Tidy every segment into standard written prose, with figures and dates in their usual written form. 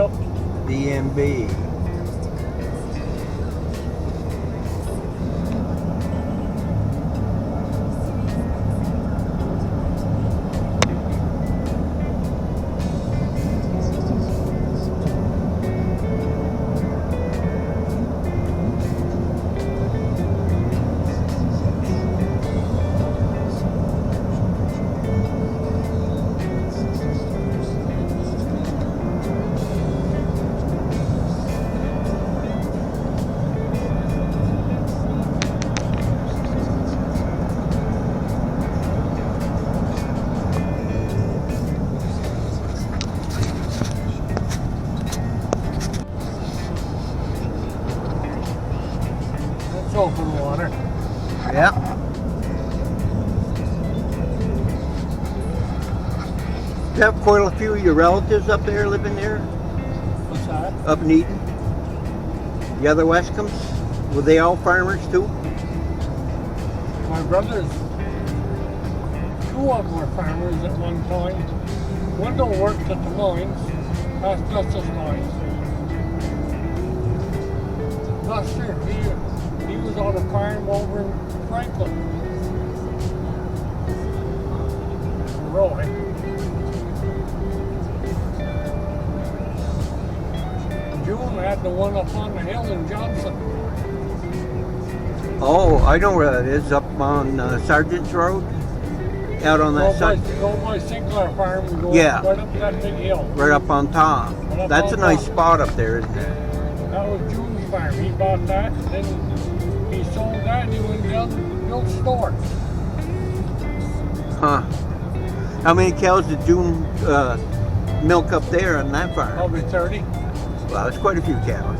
Yep. DMB. That's open water. Yeah. You have quite a few of your relatives up there living there? What's that? Up in Eden? The other Westcombs? Were they all farmers too? My brothers, two of them were farmers at one time. One don't work at the mines, asbestos mines. Buster, he was on a farm over in Franklin. Roy. June had the one up on the hill in Johnson. Oh, I know where that is, up on Sergeant's Road? Out on that side? Go by Sinclair Farm and go Yeah. right up that big hill. Right up on top. Right up That's a on nice top. spot up there, isn't it? That was June's farm. He bought that, then he sold that, and he went down and built a store. Huh. How many cows did June milk up there on that farm? Probably 30. Well, it's quite a few cows.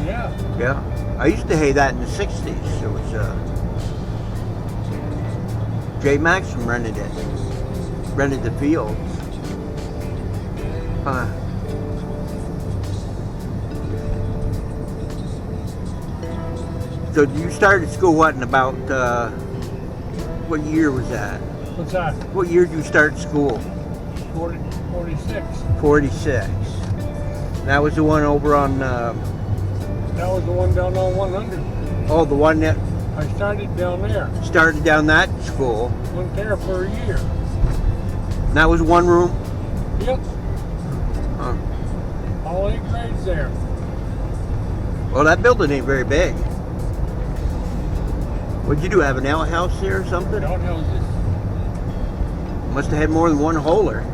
Yeah. Yeah. I used to hay that in the 60s. It was Jay Maxim rented it. Rented the fields. Huh. So you started school what in about what year was that? What's that? What year did you start school? 46. 46. That was the one over on That was the one down on 100. oh, the one that I started down there. started down that school. Went there for a year. And that was one room. Yep. Huh. All 8 grades there. Well, that building ain't very big. What'd you do? Have an outhouse there or something? Outhouses. Must have had more than one holer.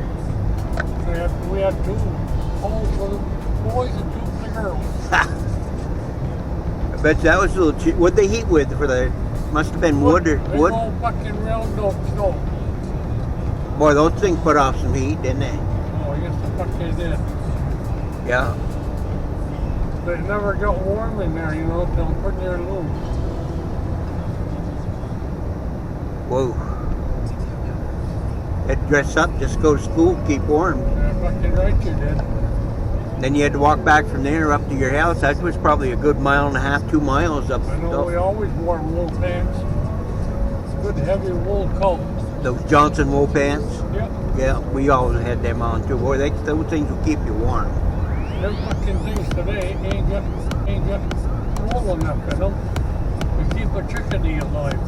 We had 2 holes for the boys and 2 for the girls. I bet you that was a little cheap. What'd they heat with for the? Must have been wood or Big wood. old fucking round oak stove. Boy, those things put off some heat, didn't they? Oh, yes, the fuck they did. Yeah. But it never got warm in there, you know, till pretty near noon. Whoa. Had to dress up, just go to school, keep warm. Yeah, fucking right you did. Then you had to walk back from there up to your house. That was probably a good 1.5, 2 miles up. I know we always wore wool pants. Good heavy wool coat. Those Johnson wool pants. Yep. Yeah, we always had them on too. Boy, those things will keep you warm. Them fucking things today ain't got wool enough in them to keep a chickadee alive.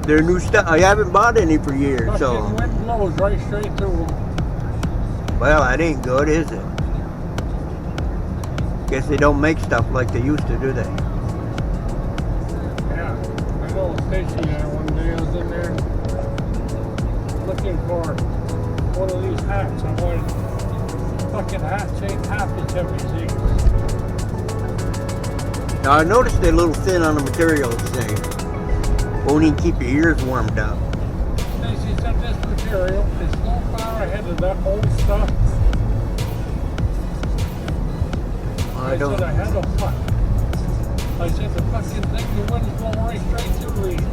They're new stuff. I haven't bought any for years, Fucking so. wind blows right straight through them. Well, that ain't good, is it? Guess they don't make stuff like they used to, do they? Yeah. I know a station there one day. I was in there looking for one of these hats. I wanted fucking hats ain't half as heavy as these. Now, I noticed they're a little thin on the materials. They won't even keep your ears warmed up. Stacy said this material is so far ahead of that old stuff. I don't. said I had a what? I said the fucking thing, the wind's going right straight through these.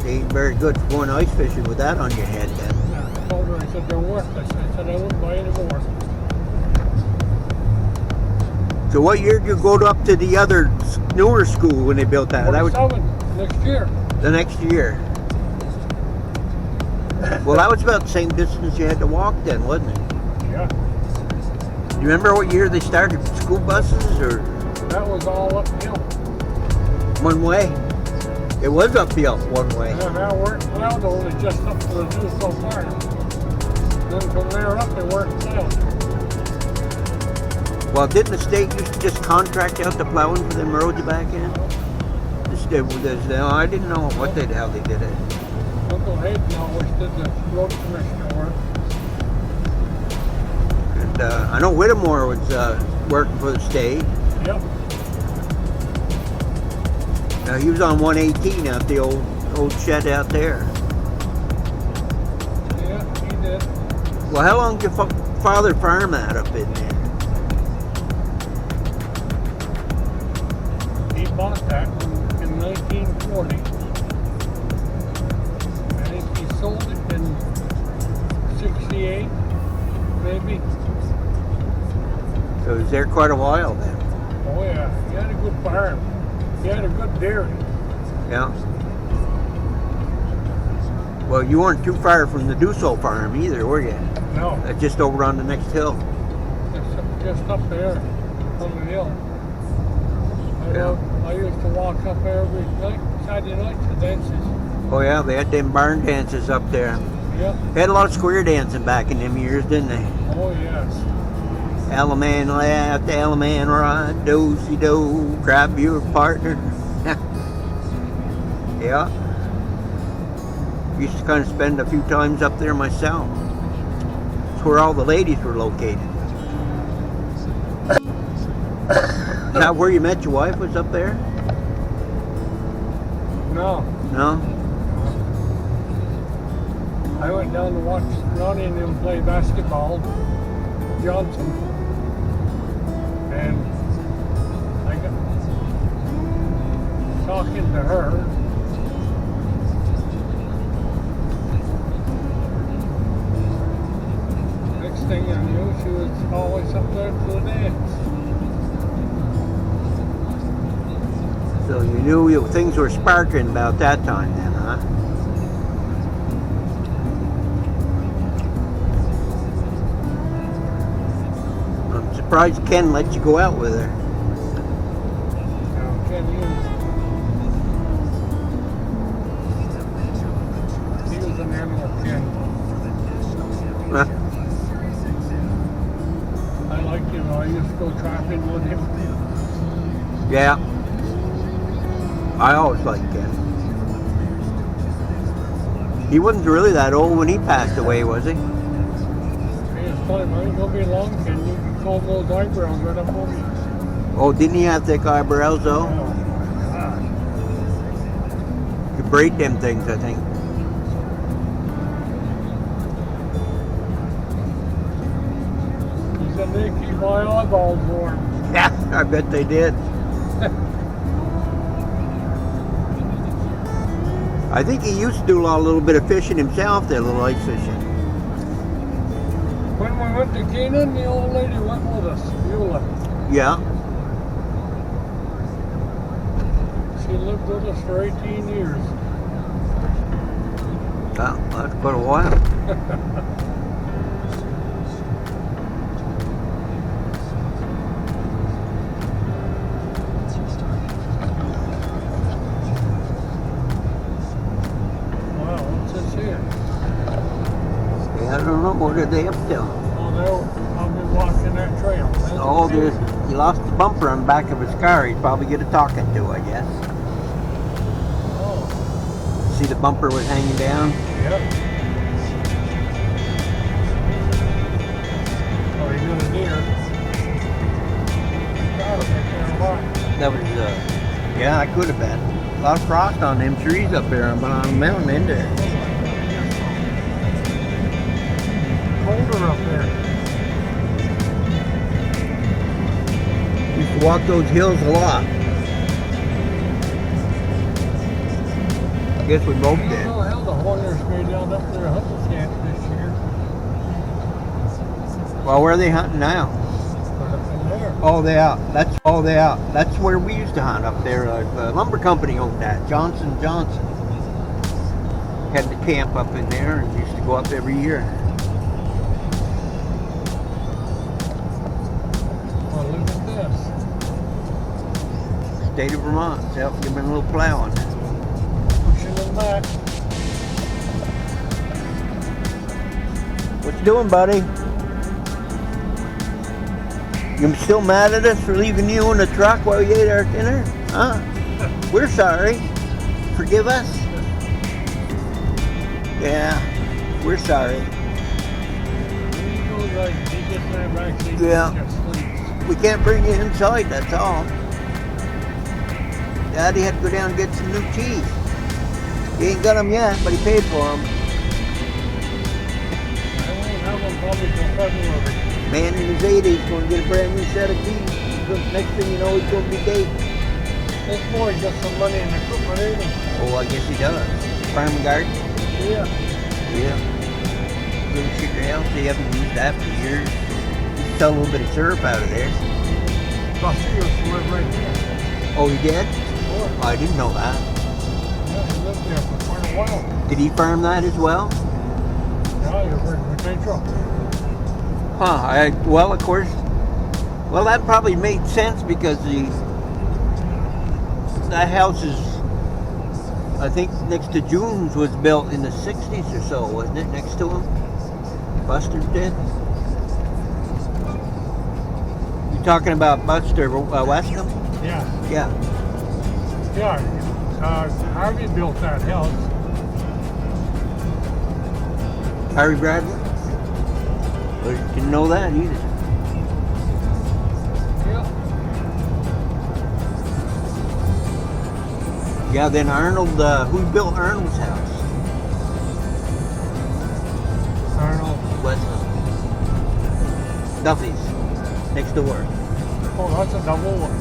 They ain't very good for going ice fishing with that on your head, then. Yeah, I told her, I said they're worthless. I said I wouldn't buy any more. So, what year did you go up to the other newer school when they built that? That was 47 next year. the next year. Well, that was about the same distance you had to walk then, wasn't it? Yeah. You remember what year they started school buses, or That was all uphill. one way? It was uphill one way. Yeah, that worked well only just up to the Duso Farm. Then from there up it worked south. Well, didn't the state used to just contract out the plowing for them roads back in? I didn't know how they did it. Uncle Hayden always did the road commissioner work. And I know Whittemore was working for the state. Yep. He was on 118 out the old shed out there. Yeah, he did. Well, how long did your father farm that up in there? He bought that in 1940. I think he sold it in 68, maybe. So he was there quite a while then. Oh yeah, he had a good farm. He had a good dairy. Yeah. Well, you weren't too far from the Duso farm either, were you? No, Just over on the next hill. just up there on the hill. Yeah. I used to walk up there every night, Saturday night to dances. Oh yeah, they had them barn dances up there. Yep. They had a lot of square dancing back in them years, didn't they? Oh yes. Alaman left, Alaman right, do-si-do, grab your partner. Yeah. Used to kind of spend a few times up there myself. It's where all the ladies were located. Is that where you met your wife, was up there? No, No? I went down to watch Ronnie and him play basketball, Johnson, and I got talking to her. Next thing I knew, she was always up there to the dance. So you knew things were sparkling about that time then, huh? I'm surprised Ken let you go out with her. Now, Ken he was an animal Ken. Huh? I liked him. I used to go trapping with him. Yeah. I always liked Ken. He wasn't really that old when he passed away, was he? He was telling me, it won't be long, Ken. You can comb those eyebrows right up on me. Oh, didn't he have thick eyebrows though? Oh, God. You braid them things, I think. He said they keep my eyeballs warm. Yeah, I bet they did. I think he used to do a little bit of fishing himself, that little ice fishing. When we went to Canaan, the old lady went with us, Beulah. Yeah. She lived with us for 18 years. Well, that's quite a while. Wow, what's this here? I don't know, what are they up to? Oh, I'll be walking that trail. Oh, he lost the bumper on the back of his car. He'd probably get a talking to, I guess. Oh, See the bumper was hanging down? yep. Oh, he's got a deer. Got him right there a lot. That was, yeah, that could have been. A lot of frost on them trees up there on the mountain, isn't there? Colder up there. Used to walk those hills a lot. I guess we both You did. know how the Horners made down up there hunting camp this year. Well, where are they hunting now? Put up in there. Oh, they out. That's where we used to hunt up there. The lumber company owned that, Johnson. had the camp up in there and used to go up every year. Well, look at this. State of Vermont, yep, give me a little plowing. Pushing them back. What you doing, buddy? You still mad at us for leaving you in the truck while you ate our dinner? Huh? We're sorry. Forgive us? Yeah, we're sorry. Yeah. We can't bring you inside, that's all. Daddy had to go down and get some new cheese. He ain't got them yet, but he paid for them. I won't have them probably till February. Man in his 80s going to get a brand new set of keys. Next thing you know, he's going to be dating. This boy got some money in equipment, ain't he? Oh, I guess he does. Farm and garden? Yeah. Yeah. Little sugar house, they haven't used that for years. You sell a little bit of syrup out of there. Buster used to live right there. Oh, he did? Sure. Oh, I didn't know that. Yeah, he lived there for quite a while. Did he farm that as well? Yeah, you're very potential. Huh, well, of course. Well, that probably made sense because that house is, I think, next to June's was built in the 60s or so, wasn't it? Next to him? Buster's did? You talking about Buster Westham? Yeah. Yeah. Yeah. Harvey built that house. Harry Bradley? Well, didn't know that either. Yeah. Yeah, then Arnold, who built Arnold's house? Arnold. Westham. Duffy's. Next door. Oh, that's a double one.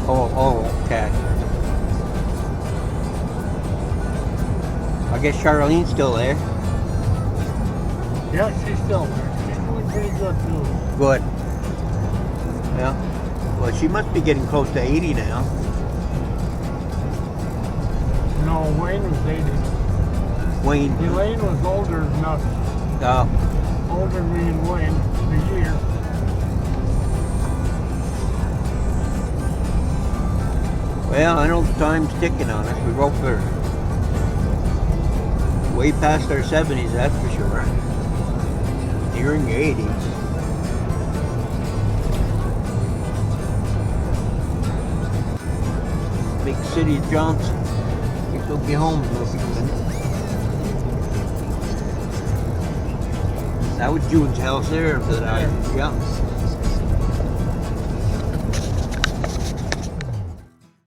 Oh, okay. I guess Charlene's still there. Yeah, she's still there. She's doing pretty good too. Good. Yeah. Well, she must be getting close to 80 now. No, Wayne was 80. Wayne. Elaine was older than us. Older than me and Wayne, a year. Well, I know the time's ticking on us. We both are way past our 70s, that's for sure. Nearing the 80s. Big city of Johnson. Guess we'll be home in a few minutes. That was June's house there. Yeah.